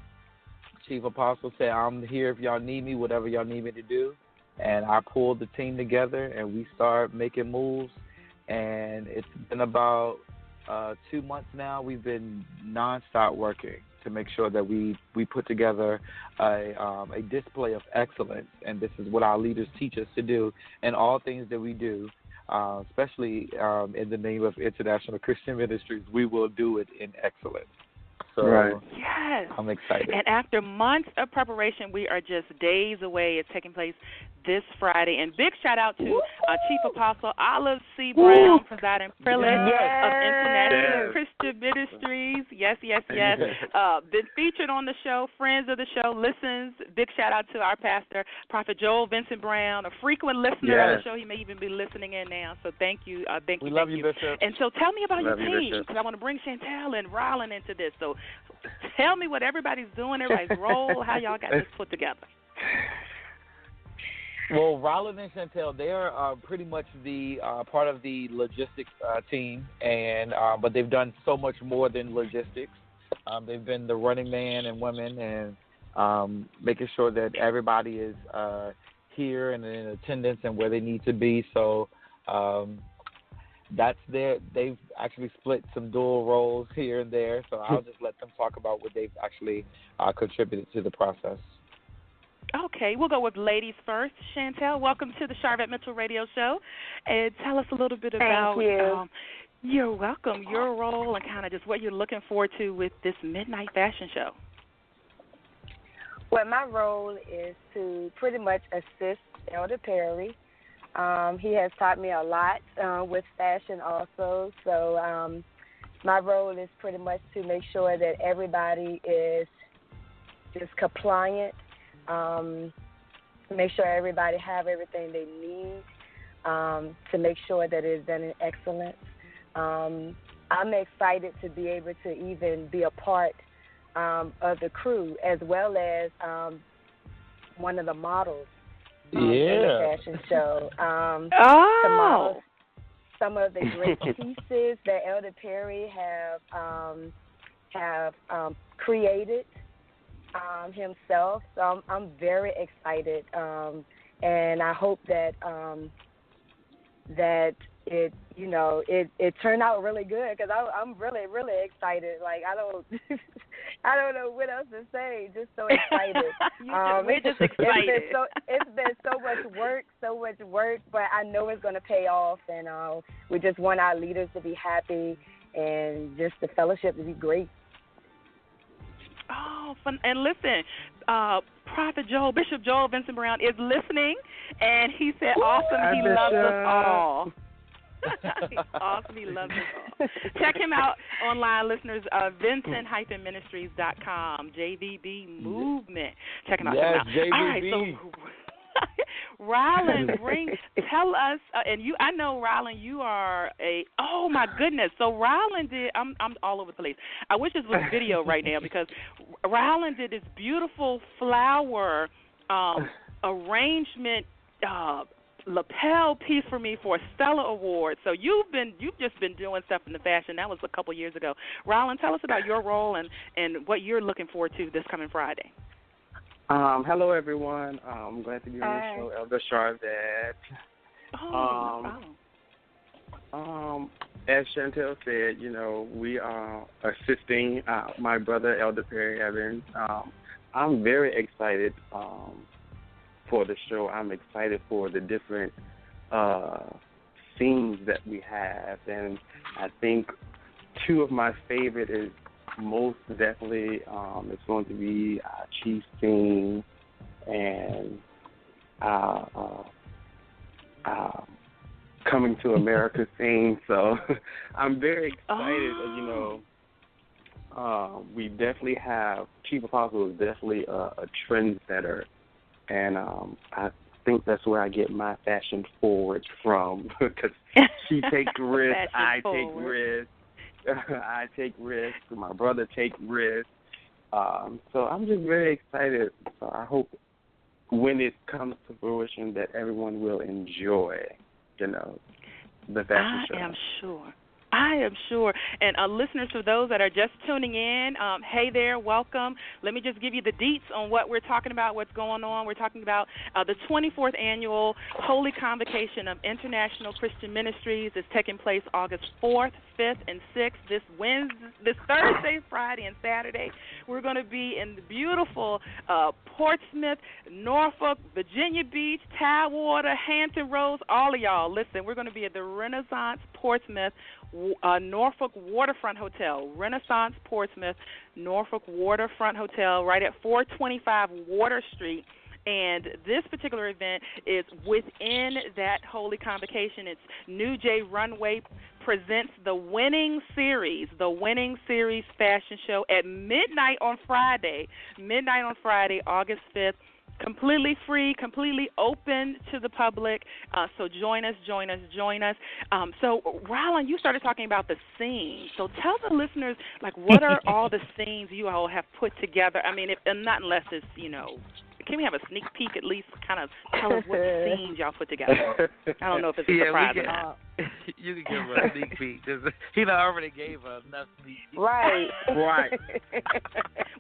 Chief Apostle said, I'm here if y'all need me, whatever y'all need me to do. And I pulled the team together, and we started making moves. And it's been about 2 months now. We've been nonstop working to make sure that we put together a display of excellence. And this is what our leaders teach us to do in all things that we do. Especially in the name of International Christian Ministries, we will do it in excellence. So yes. I'm excited. And after months of preparation, we are just days away. It's taking place this Friday. And big shout out to Chief Apostle Olive C. Brown, presiding prelate of International Christian Ministries. Yes. Been featured on the show, friends of the show, listens. Big shout out to our pastor, Prophet Joel Vincent Brown, a frequent listener of the show. He may even be listening in now. So thank you. We love you, Bishop. And so tell me about your team, because I want to bring Chantel and Rylan into this. So tell me what everybody's doing, everybody's role, how y'all got this put together. Well, Rylan and Chantel, they are pretty much the part of the logistics team, and but they've done so much more than logistics. They've been the running man and women, and making sure that everybody is here and in attendance and where they need to be. So that's they've actually split some dual roles here and there. So I'll just let them talk about what they've actually contributed to the process. Okay, we'll go with ladies first. Chantel, welcome to the Sharvette Mitchell Radio Show. And tell us a little bit about you're welcome, your role, and kind of just what you're looking forward to with this midnight fashion show. Well, my role is to pretty much assist Elder Perry. He has taught me a lot with fashion also. So my role is pretty much to make sure that everybody is just compliant. Make sure everybody have everything they need to make sure that it is done in excellence. I'm excited to be able to even be a part of the crew, as well as one of the models in the fashion show. To model some of the great pieces that Elder Perry have created himself. So I'm very excited, and I hope that that it turned out really good, because I'm really really excited. Like I don't know what else to say. Just so excited. We're just excited. It's been so much work, but I know it's going to pay off, and we just want our leaders to be happy, and just the fellowship to be great. Oh, fun. And listen, Bishop Joel Vincent Brown is listening, and he said, awesome, he loves us all. Awesome, he loves us all. Check him out online, listeners, Vincent-Ministries.com, JVB Movement. Check him out. Yes, JVB. All right, so Rylan, tell us, and I know, Rylan, you are oh my goodness. So Rylan did, I'm all over the place. I wish this was video right now, because Rylan did this beautiful flower arrangement lapel piece for me for a Stella Award. So you've just been doing stuff in the fashion. That was a couple years ago. Rylan, tell us about your role and what you're looking forward to this coming Friday. Hello, everyone. I'm glad to be on the show, Elder Sharvette. as Chantel said, we are assisting my brother, Elder Perry Evans. I'm very excited for the show. I'm excited for the different scenes that we have. And I think two of my favorite is most definitely it's going to be our Chief scene and Coming to America scene. So I'm very excited. We definitely have, Chief Apostle is definitely a trendsetter, and I think that's where I get my fashion forward from, because she takes risks, I take risks. I take risks, my brother take risks. So I'm just very excited. So I hope when it comes to fruition that everyone will enjoy, the fashion show. I am sure. And listeners, for those that are just tuning in, hey there, welcome. Let me just give you the deets on what we're talking about, what's going on. We're talking about the 24th Annual Holy Convocation of International Christian Ministries is taking place August 4th, 5th, and 6th, this Thursday, Friday, and Saturday. We're going to be in the beautiful Portsmouth, Norfolk, Virginia Beach, Tidewater, Hampton Roads, all of y'all. Listen, we're going to be at the Renaissance Portsmouth Norfolk Waterfront Hotel, Renaissance Portsmouth, Norfolk Waterfront Hotel, right at 425 Water Street. And this particular event is within that Holy Convocation. It's New J Runway presents the Winning Series fashion show at midnight on Friday, August 5th. Completely free, completely open to the public. So join us. So, Rylan, you started talking about the scenes. So tell the listeners, what are all the scenes you all have put together? I mean, not unless it's, can we have a sneak peek at least? Kind of tell us what scenes y'all put together. I don't know if it's a surprise or not. You can give her a sneak peek. He already gave her enough sneak peek. Right.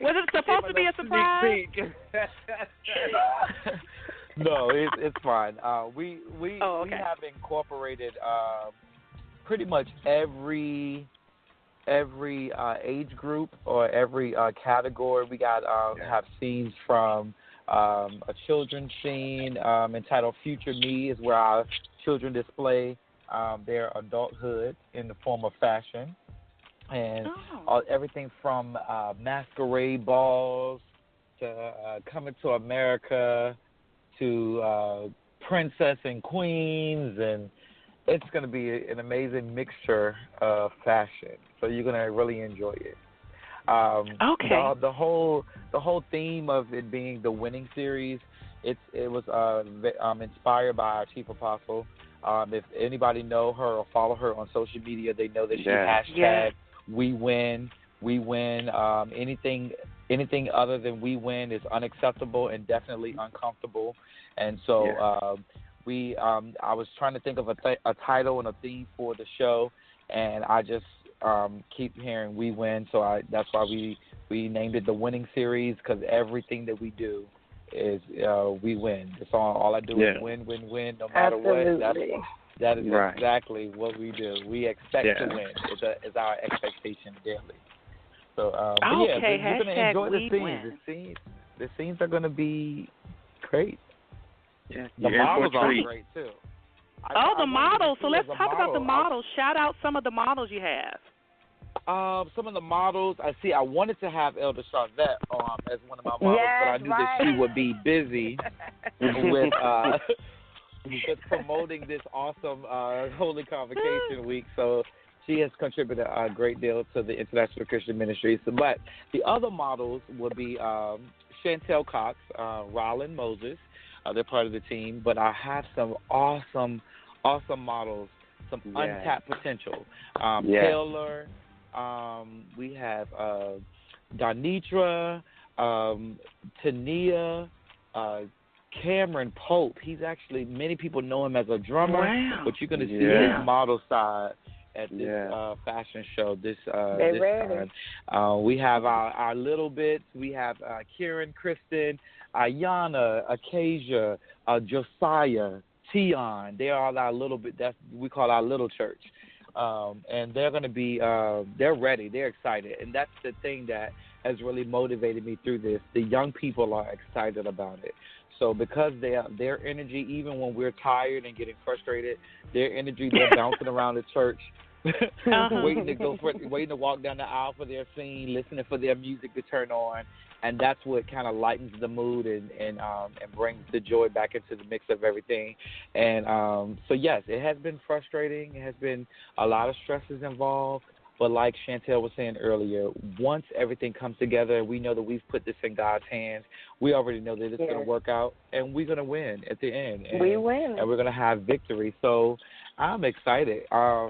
Was it supposed to be a surprise? No, it's fine. We have incorporated pretty much every age group or every category. We got have scenes from a children's scene entitled Future Me, is where our children display their adulthood in the form of fashion, and everything from masquerade balls to Coming to America to Princess and Queens, and it's going to be an amazing mixture of fashion. So you're going to really enjoy it. The whole theme of it being the Winning Series, it was inspired by our Chief Apostle. If anybody know her or follow her on social media, they know that she hashtag We Win. Anything other than we win is unacceptable and definitely uncomfortable. And so I was trying to think of a title and a theme for the show, and I just keep hearing we win. So that's why we named it the Winning Series, because everything that we do is we win. That's all I do is win, no matter Absolutely. what. That is exactly what we do. We expect to win. It's our expectation daily. So you're going to enjoy the scenes. The scenes are going to be great. Yeah. The models are great too. The models. So let's talk about the models. Shout out some of the models you have. Some of the models, I wanted to have Elder Sharvette as one of my models, but I knew that she would be busy with promoting this awesome Holy Convocation Week. So she has contributed a great deal to the International Christian Ministries. But the other models will be Chantel Cox, Rylan Moses. They're part of the team. But I have some awesome models, some untapped potential. Taylor. We have Donitra, Tania, Cameron Pope. He's actually, many people know him as a drummer, but you're going to see his model side at this fashion show this time. We have our little bits. We have Kieran, Kristen, Ayana, Acacia, Josiah, Tion. They are our little bit. We call our little church. and they're going to be they're ready, they're excited, and that's the thing that has really motivated me through this. The young people are excited about it. So because their energy, even when we're tired and getting frustrated, their energy, they're bouncing around the church, waiting to walk down the aisle for their scene, listening for their music to turn on, and that's what kind of lightens the mood and brings the joy back into the mix of everything. And so yes, it has been frustrating. It has been a lot of stresses involved. But like Chantel was saying earlier, once everything comes together, we know that we've put this in God's hands. We already know that it's going to work out, and we're going to win at the end. And, we win. And we're going to have victory. So I'm excited. I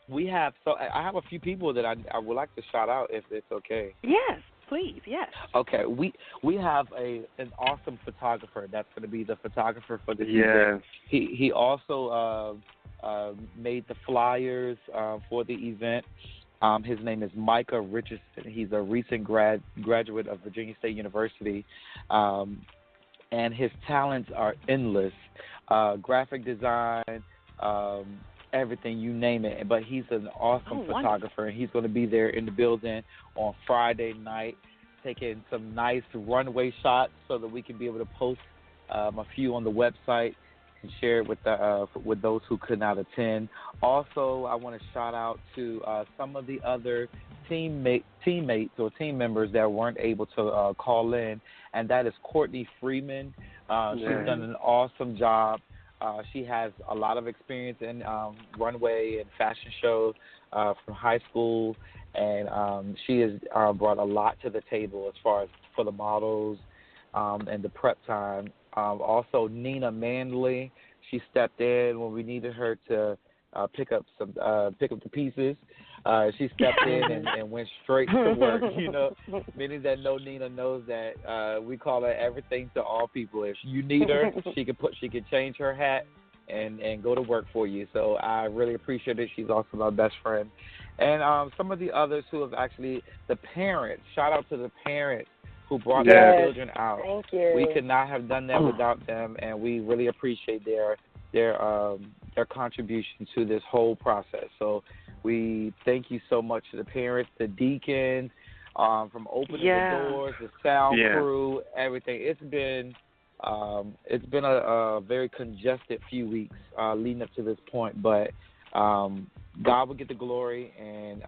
have a few people that I would like to shout out if it's okay. Yes, please, yes. Okay, we have an awesome photographer that's going to be the photographer for the event. He also made the flyers for the event. His name is Micah Richardson. He's a recent graduate of Virginia State University, and his talents are endless. Graphic design, everything, you name it. But he's an awesome photographer, and he's going to be there in the building on Friday night, taking some nice runway shots so that we can be able to post a few on the website and share it with those who could not attend. Also, I want to shout out to some of the other teammates or team members that weren't able to call in, and that is Courtney Freeman. She's done an awesome job. She has a lot of experience in runway and fashion shows from high school, and she has brought a lot to the table as far as for the models and the prep time. Also, Nina Manley, she stepped in when we needed her to pick up the pieces. She stepped in and went straight to work. You know, many that know Nina knows that we call her everything to all people. If you need her, she can change her hat and go to work for you. So I really appreciate it. She's also my best friend. And some of the others who have actually, the parents, shout out to the parents who brought their children out. Thank you. We could not have done that without them, and we really appreciate their contribution to this whole process. So we thank you so much to the parents, the deacons, from opening the doors, the sound crew, everything. It's been a very congested few weeks leading up to this point, but God will get the glory, and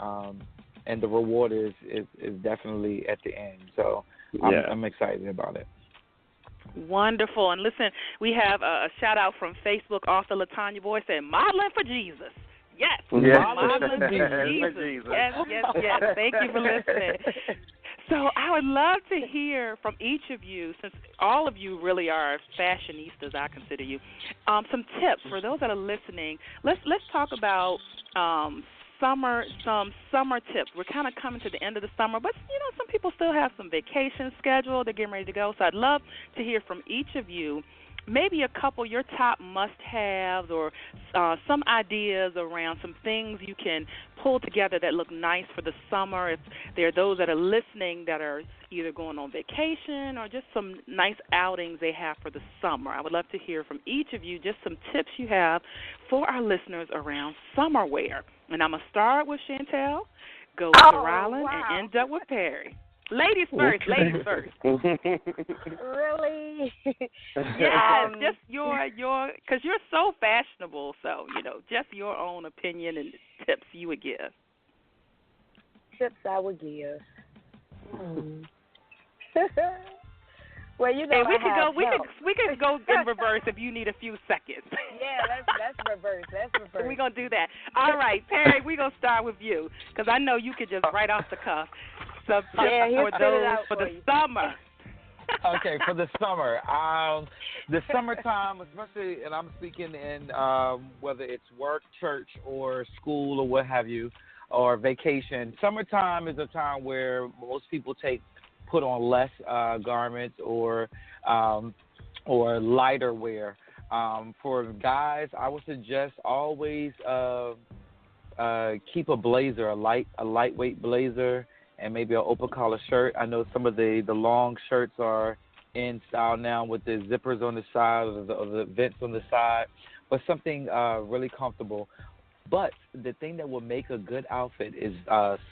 the reward is definitely at the end. So I'm excited about it. Wonderful. And listen, we have a shout-out from Facebook, author LaTanya Boyd said, modeling for Jesus. Yes. Modeling for Jesus. Yes. Thank you for listening. So I would love to hear from each of you, since all of you really are fashionistas, I consider you, some tips for those that are listening. Let's talk about some summer tips. We're kind of coming to the end of the summer, but some people still have some vacation scheduled. They're getting ready to go. So I'd love to hear from each of you, maybe a couple your top must-haves or some ideas around some things you can pull together that look nice for the summer. If there are those that are listening that are either going on vacation or just some nice outings they have for the summer, I would love to hear from each of you just some tips you have for our listeners around summer wear. And I'm going to start with Chantel, go to Rylan, and end up with Perry. Ladies first. Really? Yes, just your, because you're so fashionable, so, just your own opinion and tips you would give. Tips I would give. Well, hey, we could go in reverse if you need a few seconds. Yeah, let's reverse. We're going to do that. All right, Perry, we're going to start with you, because I know you could just right off the cuff some tips for the summer. Okay, for the summer. The summertime, especially, and I'm speaking in whether it's work, church, or school, or what have you, or vacation. Summertime is a time where most people put on less garments or lighter wear. For guys, I would suggest always keep a blazer, a lightweight blazer, and maybe an open collar shirt. I know some of the long shirts are in style now with the zippers on the side or the vents on the side, but something really comfortable. But the thing that will make a good outfit is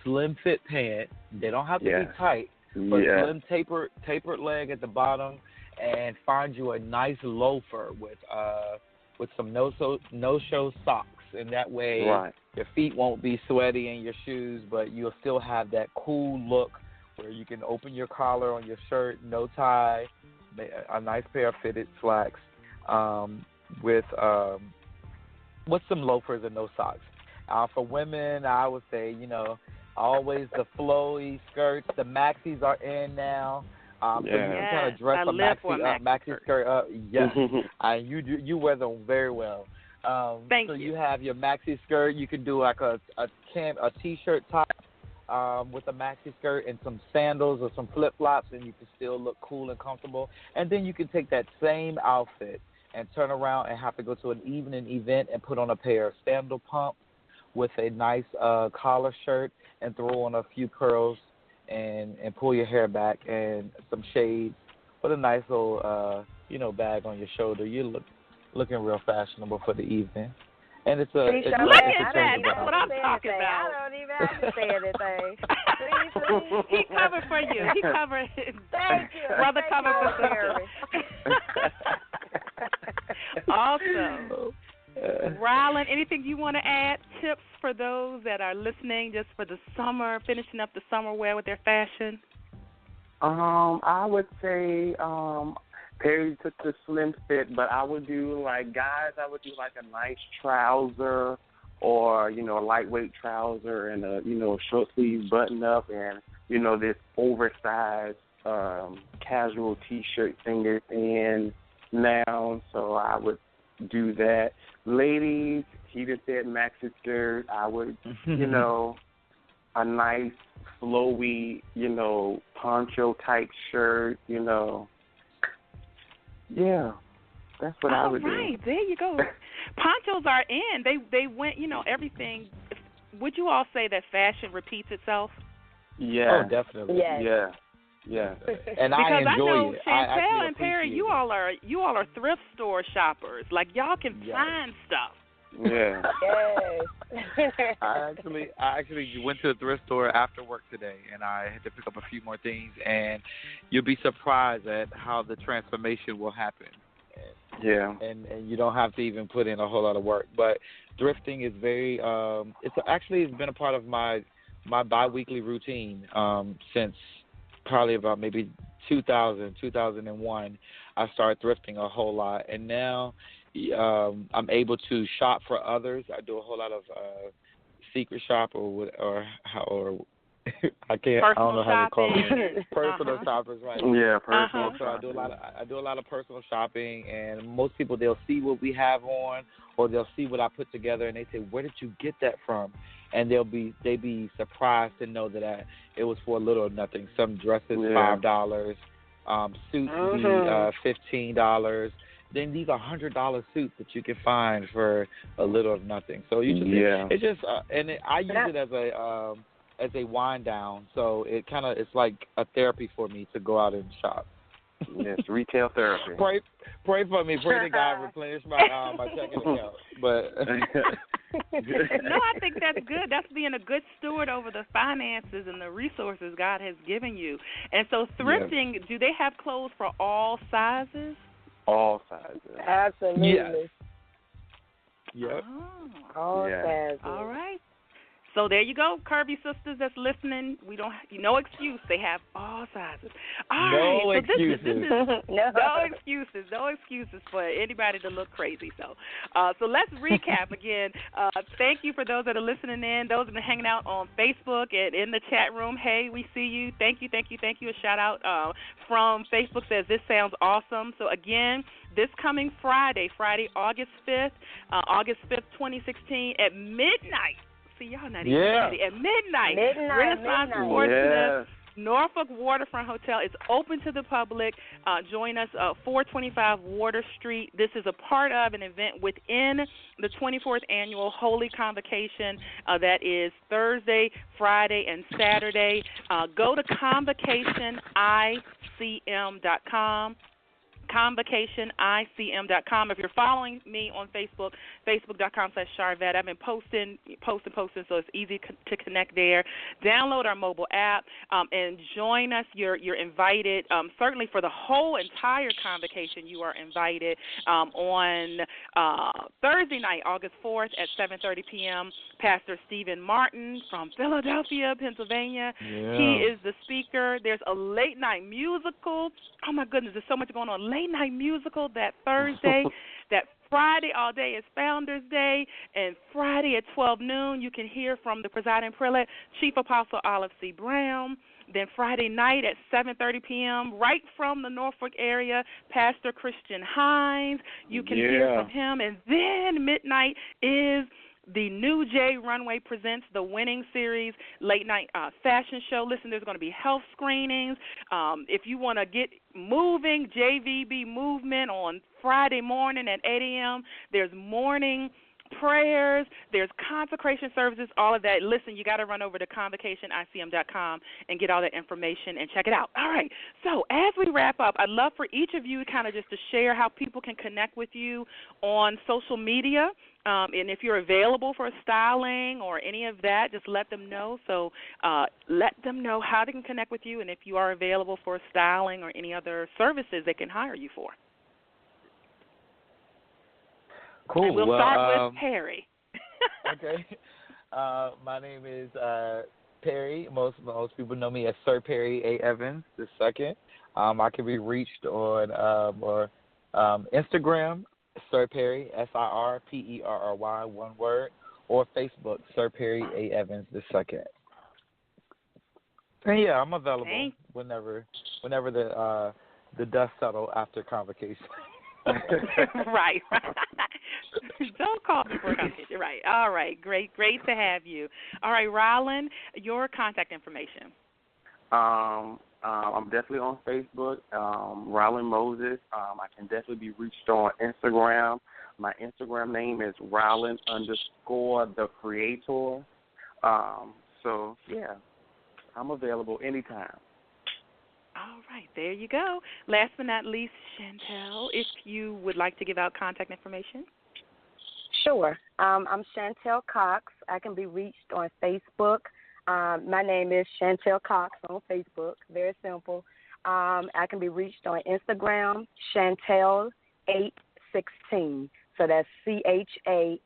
slim fit pant. They don't have to be tight, but slim tapered leg at the bottom, and find you a nice loafer with some no-show socks, and that way your feet won't be sweaty in your shoes, but you'll still have that cool look where you can open your collar on your shirt, no tie, a nice pair of fitted slacks with some loafers and no socks. For women, I would say, always the flowy skirts. The maxis are in now. So you can kind of dress a maxi skirt up. Yes, you wear them very well. Thank you. So you have your maxi skirt. You can do like a t-shirt top with a maxi skirt and some sandals or some flip-flops, and you can still look cool and comfortable. And then you can take that same outfit and turn around and have to go to an evening event and put on a pair of sandal pumps with a nice collar shirt and throw on a few curls and pull your hair back and some shades. Put a nice little, bag on your shoulder. You're looking real fashionable for the evening. And it's a look at that. That's what I'm talking about. I don't even have to say anything. Please. He covered for you. He covered. Thank you. Brother covered for sister. Awesome. Rylan, anything you want to add? Tips for those that are listening just for the summer, finishing up the summer wear with their fashion? I would say Perry took the slim fit, but I would do like a nice trouser or, a lightweight trouser and a, short sleeve button up and, this oversized casual T-shirt thing is in now. So I would do that. Ladies, he just said maxi skirt. I would, a nice flowy, poncho type shirt, Yeah, that's what I would do. All right, there you go. Ponchos are in. They went, everything. Would you all say that fashion repeats itself? Yeah. Oh, definitely. Yes. Yeah. And because I enjoy know it. Chantel and Perry, you all are thrift store shoppers. Like y'all can find stuff. Yeah. Yes. I actually went to the thrift store after work today, and I had to pick up a few more things, and you'll be surprised at how the transformation will happen. Yeah. And you don't have to even put in a whole lot of work. But thrifting is very it's been a part of my bi-weekly routine since probably about maybe 2001. I started thrifting a whole lot, and now I'm able to shop for others. I do a whole lot of secret shop or I can't. Personal I don't know how to call shopping. it. Personal shoppers, right? Yeah, personal. So I do a lot of personal shopping, and most people, they'll see what we have on, or they'll see what I put together, and they say, "Where did you get that from?" And they be surprised to know that it was for a little or nothing. Some dresses $5, suits be $15. Then these are $100 suits that you can find for a little or nothing. So you just it's just I use it as a wind down. So it's like a therapy for me to go out and shop. Yes, retail therapy. Pray for me. Pray that God replenish my checking account. But no, I think that's good. That's being a good steward over the finances and the resources God has given you. And so thrifting, do they have clothes for all sizes? All sizes. Absolutely. Yes. Yep. All sizes. All right. So there you go, Kirby sisters that's listening. We don't no excuse. They have all sizes. All right. Excuses. No excuses for anybody to look crazy. So let's recap again. Thank you for those that are listening in, those that are hanging out on Facebook and in the chat room. Hey, we see you. Thank you. A shout out from Facebook says this sounds awesome. So again, this coming Friday, August 5th, 2016 at midnight. See, y'all not even ready. At midnight. Renaissance Sportsmith, Norfolk Waterfront Hotel is open to the public. Join us 425 Water Street. This is a part of an event within the 24th Annual Holy Convocation. That is Thursday, Friday, and Saturday. Go to convocationicm.com. convocationicm.com. If you're following me on Facebook, facebook.com/Sharvette. I've been posting, so it's easy to connect there. Download our mobile app and join us. You're invited. Certainly for the whole entire convocation, you are invited on Thursday night, August 4th at 7:30 p.m. Pastor Stephen Martin from Philadelphia, Pennsylvania. Yeah. He is the speaker. There's a late night musical. Oh, my goodness, there's so much going on. Late night musical that Thursday. That Friday all day is Founders Day, and Friday at 12 noon you can hear from the presiding prelate, Chief Apostle Olive C. Brown. Then Friday night at 7:30 p.m., right from the Norfolk area, Pastor Christian Hines. You can hear from him. And then midnight is the New J Runway presents the Winning Series late night fashion show. Listen, there's going to be health screenings. If you want to get moving, JVB Movement on Friday morning at 8 a.m. There's morning prayers, there's consecration services, all of that. Listen, you got to run over to convocationicm.com and get all that information and check it out. All right, so as we wrap up, I'd love for each of you kind of just to share how people can connect with you on social media. And if you're available for styling or any of that, just let them know. So let them know how they can connect with you and if you are available for styling or any other services they can hire you for. Cool. And we'll start with Perry. Okay. My name is Perry. Most people know me as Sir Perry A. Evans II. I can be reached on Instagram, Sir Perry, SirPerry, one word, or Facebook, Sir Perry A. Evans II. And yeah, I'm available whenever the dust settle after convocation. Right. Don't call before convocation. Right. All right. Great to have you. All right, Rylan, your contact information. I'm definitely on Facebook, Rylan Moses. I can definitely be reached on Instagram. My Instagram name is Rylan_the_creator. So, yeah, I'm available anytime. All right, there you go. Last but not least, Chantel, if you would like to give out contact information. Sure. I'm Chantel Cox. I can be reached on Facebook. My name is Chantel Cox on Facebook. Very simple. I can be reached on Instagram, Chantel816. So that's CHANTAL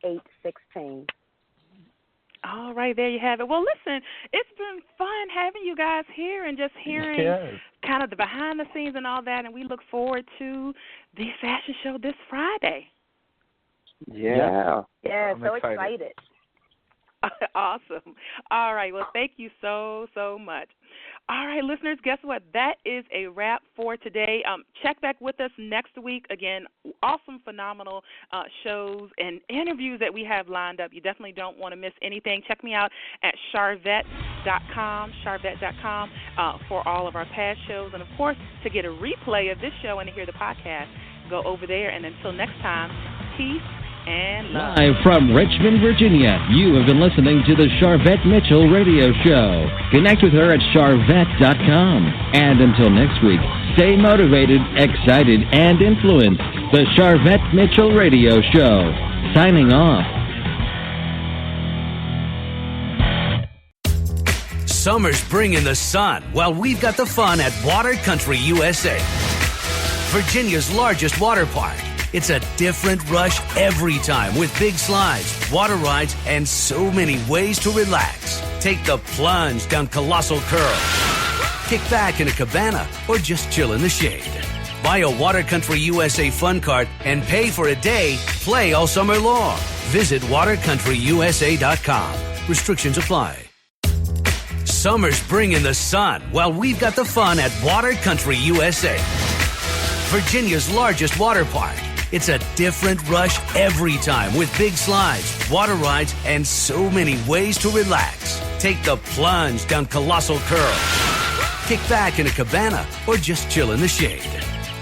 816. All right, there you have it. Well, listen, it's been fun having you guys here and just hearing kind of the behind the scenes and all that, and we look forward to the fashion show this Friday. Yeah. Yeah, so excited. Awesome. All right, well, thank you so much. All right, listeners, guess what? That is a wrap for today. Check back with us next week. Again, awesome, phenomenal shows and interviews that we have lined up. You definitely don't want to miss anything. Check me out at Sharvette.com for all of our past shows. And, of course, to get a replay of this show and to hear the podcast, go over there. And until next time, peace and love. Live from Richmond, Virginia, you have been listening to the Sharvette Mitchell Radio Show. Connect with her at Sharvette.com. And until next week, stay motivated, excited, and influenced. The Sharvette Mitchell Radio Show. Signing off. Summer's bringing the sun, while we've got the fun at Water Country USA, Virginia's largest water park. It's a different rush every time with big slides, water rides, and so many ways to relax. Take the plunge down Colossal Curl. Kick back in a cabana or just chill in the shade. Buy a Water Country USA Fun Card and pay for a day, play all summer long. Visit watercountryusa.com. Restrictions apply. Summer's bringing the sun, while we've got the fun at Water Country USA, Virginia's largest water park. It's a different rush every time with big slides, water rides, and so many ways to relax. Take the plunge down Colossal Curl. Kick back in a cabana or just chill in the shade.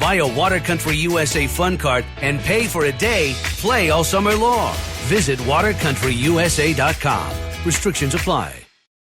Buy a Water Country USA Fun Card and pay for a day, play all summer long. Visit watercountryusa.com. Restrictions apply.